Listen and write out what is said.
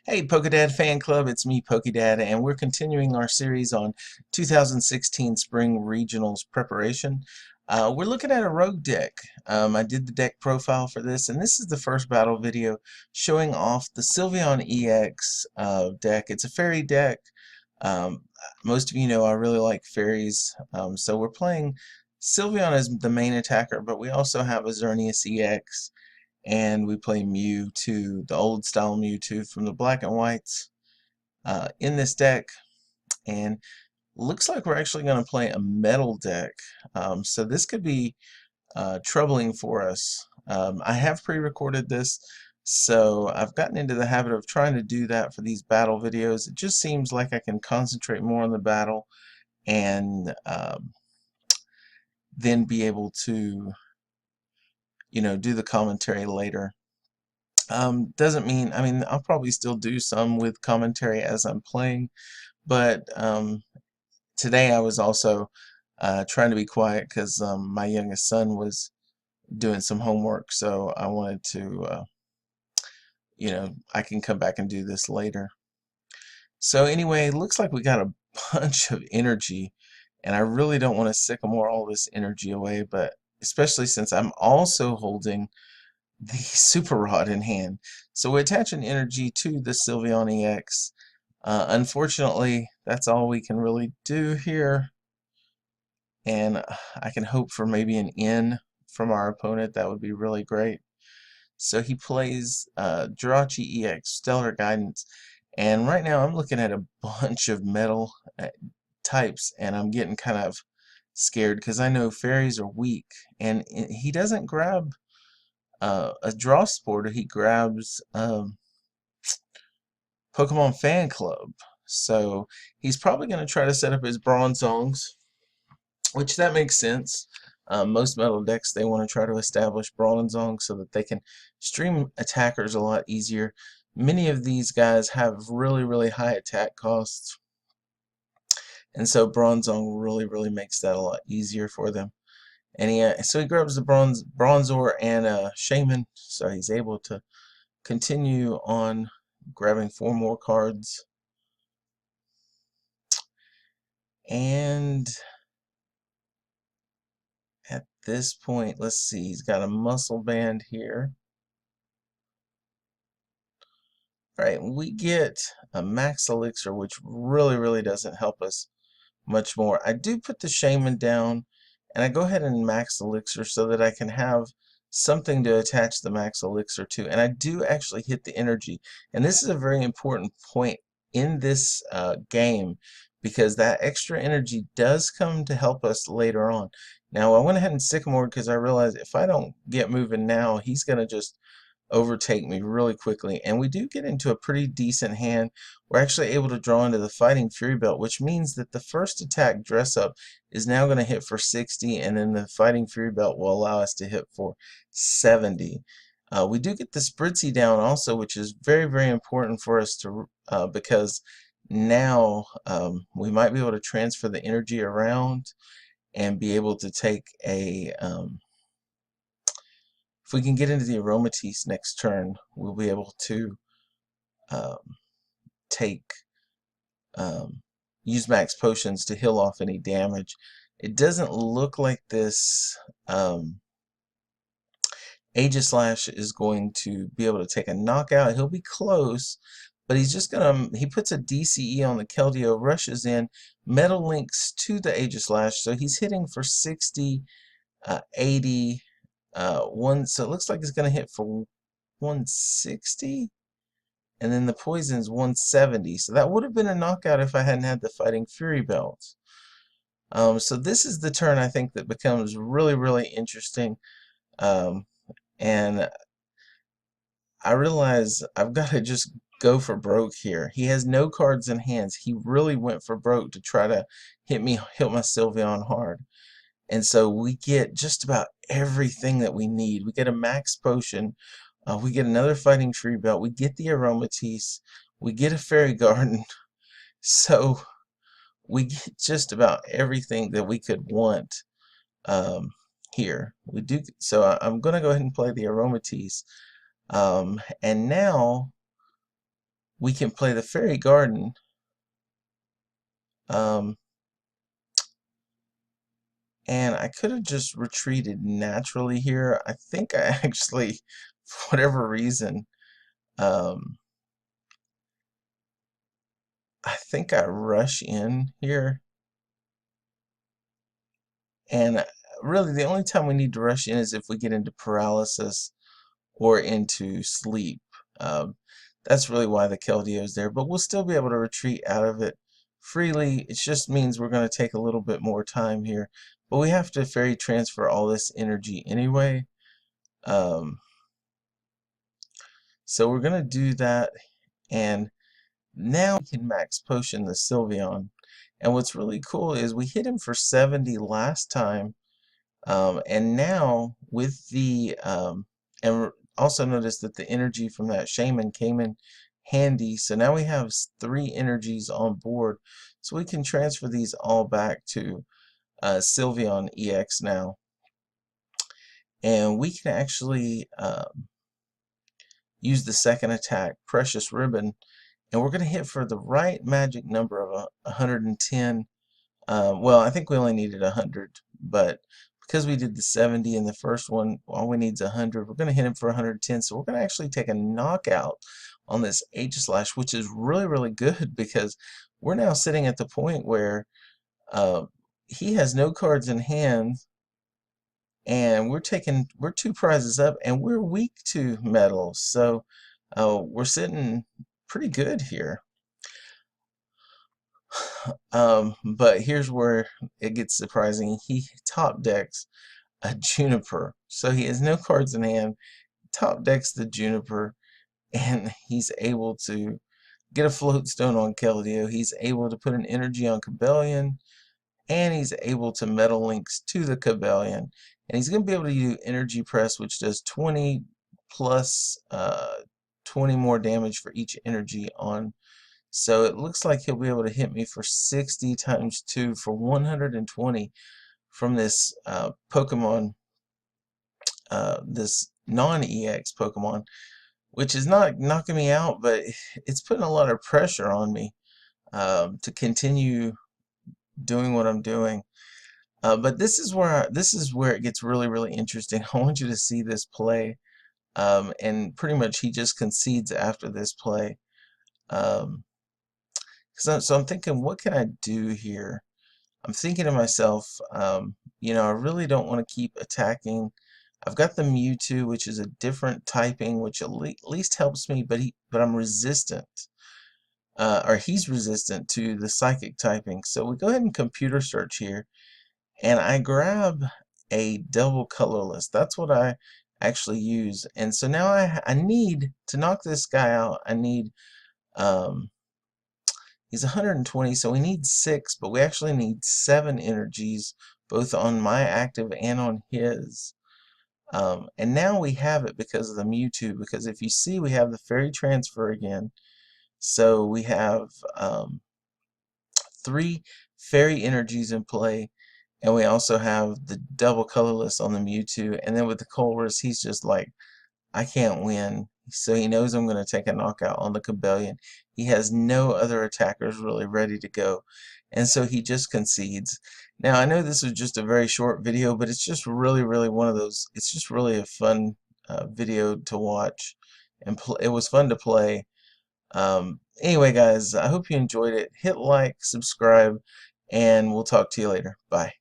Hey PokéDad fan club, it's me PokéDad, and we're continuing our series on 2016 Spring Regionals preparation. We're looking at a rogue deck. I did the deck profile for this, and this is the first battle video showing off the Sylveon EX deck. It's a fairy deck. Um, Most of you know I really like fairies, so we're playing Sylveon as the main attacker, but we also have a Xerneas EX. And we play Mewtwo, the old style Mewtwo from the black and whites in this deck. And looks like we're actually going to play a metal deck. So this could be troubling for us. I have pre-recorded this, so I've gotten into the habit of trying to do that for these battle videos. It just seems like I can concentrate more on the battle and then be able to, do the commentary later. Doesn't mean, I'll probably still do some with commentary as I'm playing, but today I was also trying to be quiet because my youngest son was doing some homework, so I wanted to, I can come back and do this later. So anyway, it looks like we got a bunch of energy, and I really don't want to sycamore all this energy away, but especially since I'm also holding the Super Rod in hand. So we attach an energy to the Sylveon EX. Unfortunately, that's all we can really do here. And I can hope for maybe an in from our opponent. That would be really great. So he plays Jirachi EX, Stellar Guidance. And right now I'm looking at a bunch of metal types, and I'm getting kind of scared because I know fairies are weak. And he doesn't grab a draw sporter, he grabs Pokemon Fan Club. So he's probably going to try to set up his Bronzongs, which that makes sense. Most metal decks, they want to try to establish Bronzong so that they can stream attackers a lot easier. Many of these guys have really, really high attack costs, and so Bronzong really makes that a lot easier for them. And so he grabs the Bronzor and Shaman, so he's able to continue on grabbing 4 more cards. And at this point, let's see, he's got a muscle band here. Alright, we get a max elixir, which really doesn't help us much more. I do put the Shaman down, and I go ahead and max elixir so that I can have something to attach the max elixir to. And I do actually hit the energy. And this is a very important point in this game, because that extra energy does come to help us later on. Now, I went ahead and sycamored because I realized if I don't get moving now, he's going to just overtake me really quickly. And we do get into a pretty decent hand. We're actually able to draw into the Fighting Fury Belt, which means that the first attack, Dress Up, is now going to hit for 60, and then the Fighting Fury Belt will allow us to hit for 70. We do get the Spritzy down also, which is very important for us to because now we might be able to transfer the energy around and be able to take a if we can get into the Aromatisse next turn, we'll be able to take use max potions to heal off any damage. It doesn't look like this Aegislash is going to be able to take a knockout. He'll be close, but he's just gonna, he puts a DCE on the Keldeo, rushes in, Metal Links to the Aegislash, so he's hitting for 60, 80, so it looks like it's going to hit for 160, and then the poison's 170. So that would have been a knockout if I hadn't had the Fighting Fury Belt. So this is the turn I think that becomes really interesting. And I realize I've got to just go for broke here. He has no cards in hands. He really went for broke to try to hit my Sylveon hard. And so we get just about everything that we need. We get a max potion. We get another Fighting Fury Belt. We get the Aromatisse. We get a Fairy Garden. So we get just about everything that we could want here. We do. So I'm going to go ahead and play the Aromatisse. And now we can play the Fairy Garden. Um, and I could have just retreated naturally here. I think I actually, for whatever reason, um, I think I rush in here. And really, the only time we need to rush in is if we get into paralysis or into sleep. Um, that's really why the Keldeo is there. But we'll still be able to retreat out of it freely. It just means we're going to take a little bit more time here. But we have to fairy transfer all this energy anyway. So we're going to do that. And now we can max potion the Sylveon. And what's really cool is we hit him for 70 last time. And now with the and also notice that the energy from that shaman came in handy. So now we have 3 energies on board, so we can transfer these all back to Sylveon EX now, and we can actually use the second attack, Precious Ribbon, and we're going to hit for the right magic number of 110. Well, I think we only needed 100, but because we did the 70 in the first one, all we need is 100. We're going to hit him for 110, so we're going to actually take a knockout on this Aegislash, which is really, really good because we're now sitting at the point where he has no cards in hand, and we're 2 prizes up, and we're weak to metals, so we're sitting pretty good here. But here's where it gets surprising. He top decks a Juniper, so he has no cards in hand, top decks the Juniper, and he's able to get a float stone on Keldeo. He's able to put an energy on Cobalion, and he's able to Metal Links to the Cobalion, and he's going to be able to do Energy Press, which does 20 plus 20 more damage for each energy on. So it looks like he'll be able to hit me for 60 times 2 for 120 from this Pokemon, this non-EX Pokemon, which is not knocking me out, but it's putting a lot of pressure on me to continue doing what I'm doing. But this is where it gets really, really interesting. I want you to see this play, and pretty much he just concedes after this play. So I'm thinking, what can I do here? I'm thinking to myself, you know, I really don't want to keep attacking. I've got the Mewtwo, which is a different typing, which at least helps me, but I'm resistant, or he's resistant to the psychic typing. So we go ahead and computer search here, and I grab a double colorless. That's what I actually use. And so now I need to knock this guy out. I need he's 120, so we need 6, but we actually need 7 energies, both on my active and on his. And now we have it because of the Mewtwo, because if you see, we have the Fairy Transfer again. So we have 3 Fairy energies in play, and we also have the double colorless on the Mewtwo, and then with the Colress, he's just like, I can't win. So he knows I'm going to take a knockout on the Cobalion. He has no other attackers really ready to go, and so he just concedes. Now I know this was just a very short video, but it's just really, really one of those. It's just really a fun video to watch, and it was fun to play. Anyway, guys, I hope you enjoyed it. Hit like, subscribe, and we'll talk to you later. Bye.